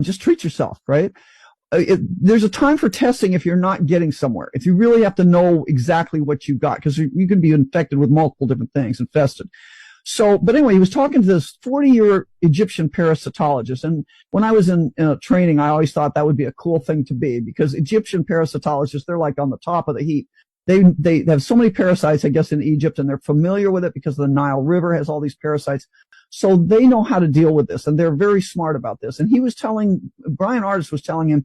just treat yourself, right? There's a time for testing if you're not getting somewhere. If you really have to know exactly what you've got, because you can be infected with multiple different things, infested. So, but anyway, he was talking to this 40-year Egyptian parasitologist. And when I was in training, I always thought that would be a cool thing to be, because Egyptian parasitologists, they're like on the top of the heap. They have so many parasites, I guess, in Egypt, and they're familiar with it because the Nile River has all these parasites. So they know how to deal with this, and they're very smart about this. And Brian Ardis was telling him,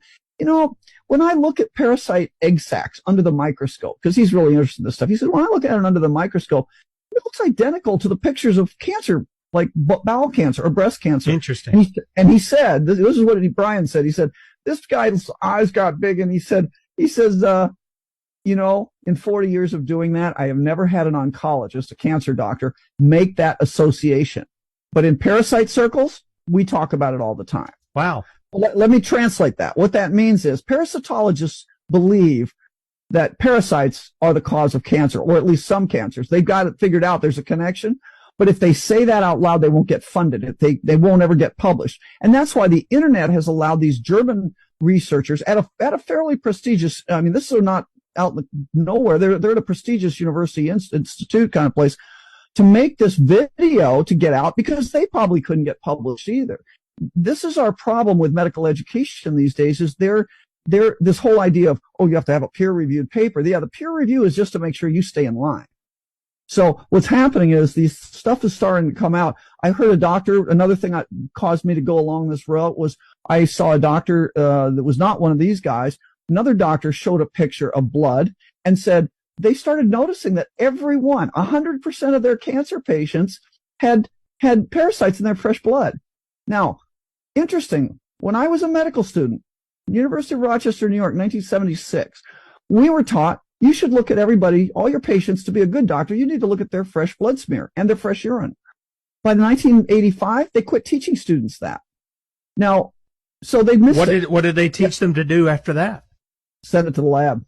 when I look at parasite egg sacs under the microscope, because he's really interested in this stuff, he said, when I look at it under the microscope, it looks identical to the pictures of cancer, like bowel cancer or breast cancer. Interesting. And he said, this is what Brian said. He said, this guy's eyes got big, and he says, in 40 years of doing that, I have never had an oncologist, a cancer doctor, make that association. But in parasite circles, we talk about it all the time. Wow. Let me translate that. What that means is parasitologists believe that parasites are the cause of cancer, or at least some cancers. They've got it figured out. There's a connection. But if they say that out loud, they won't get funded. They won't ever get published. And that's why the internet has allowed these German researchers at a fairly prestigious, this is not out nowhere. They're at a prestigious university institute kind of place, to make this video to get out, because they probably couldn't get published either. This is our problem with medical education these days, is this whole idea of, you have to have a peer-reviewed paper. Yeah, the peer review is just to make sure you stay in line. So what's happening is these stuff is starting to come out. I heard a doctor, another thing that caused me to go along this route was I saw a doctor that was not one of these guys. Another doctor showed a picture of blood and said they started noticing that 100% of their cancer patients had parasites in their fresh blood. Now, interesting, when I was a medical student, University of Rochester, New York, 1976, we were taught you should look at all your patients. To be a good doctor, you need to look at their fresh blood smear and their fresh urine. By 1985, they quit teaching students that. Now, so they missed What did they teach them to do after that? Send it to the lab.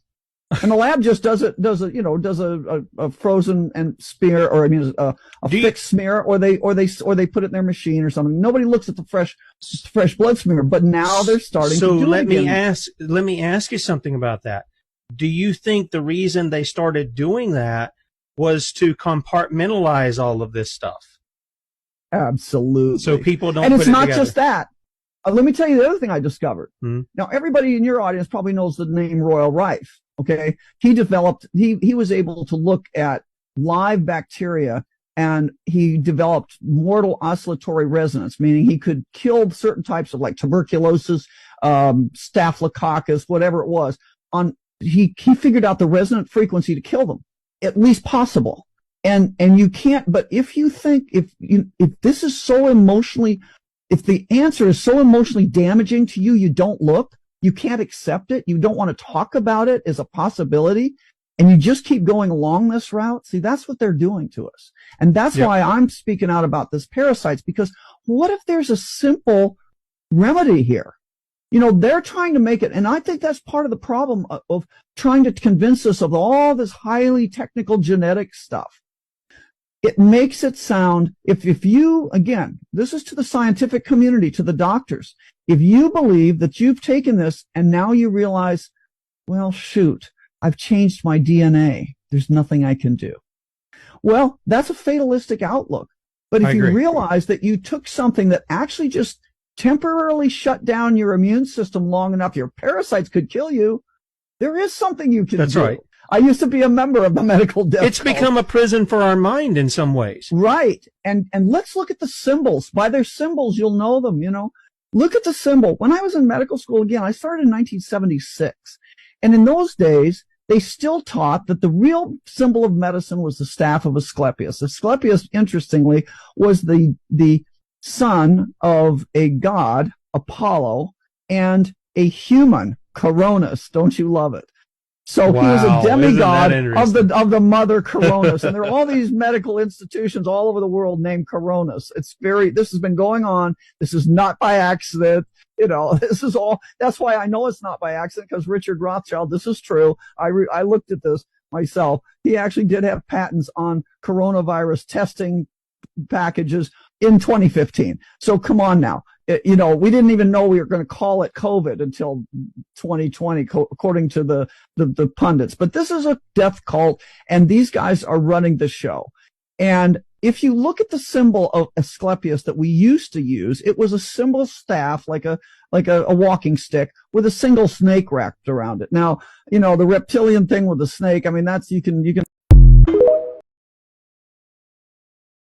And the lab just does a frozen and smear, or a fixed smear, or they put it in their machine or something. Nobody looks at the fresh blood smear, but now they're starting to do it again. Let me ask you something about that. Do you think the reason they started doing that was to compartmentalize all of this stuff? Absolutely. So people don't. And it's not together. just that. Let me tell you the other thing I discovered. Now, everybody in your audience probably knows the name Royal Rife. Okay. He was able to look at live bacteria, and he developed mortal oscillatory resonance, meaning he could kill certain types of, like, tuberculosis, staphylococcus, whatever it was. He figured out the resonant frequency to kill them, at least possible. And you can't, but if you think, if this is so emotionally, if the answer is so emotionally damaging to you, you don't look, you can't accept it, you don't want to talk about it as a possibility, and you just keep going along this route. See, that's what they're doing to us. And that's why I'm speaking out about this parasites, because what if there's a simple remedy here? They're trying to make it, and I think that's part of the problem of trying to convince us of all this highly technical genetic stuff. It makes it sound, if you, again, this is to the scientific community, to the doctors, if you believe that you've taken this and now you realize, well, shoot, I've changed my DNA, there's nothing I can do. Well, that's a fatalistic outlook. But if you realize that you took something that actually just temporarily shut down your immune system long enough, your parasites could kill you, there is something you can do. That's right. I used to be a member of the medical death It's cult. Become a prison for our mind in some ways. Right. And let's look at the symbols. By their symbols, you'll know them, Look at the symbol. When I was in medical school, again, I started in 1976. And in those days, they still taught that the real symbol of medicine was the staff of Asclepius. Asclepius, interestingly, was the son of a god, Apollo, and a human, Coronis. Don't you love it? So he was a demigod of the mother Coronis. And there are all these medical institutions all over the world named Coronis. This has been going on. This is not by accident. This is all, that's why I know it's not by accident, because Richard Rothschild, this is true. I looked at this myself. He actually did have patents on coronavirus testing packages in 2015. So come on now. we didn't even know we were going to call it COVID until 2020, according to the pundits. But this is a death cult, and these guys are running the show. And if you look at the symbol of Asclepius that we used to use, it was a symbol staff, like a walking stick with a single snake wrapped around it. Now, the reptilian thing with the snake, I mean, you can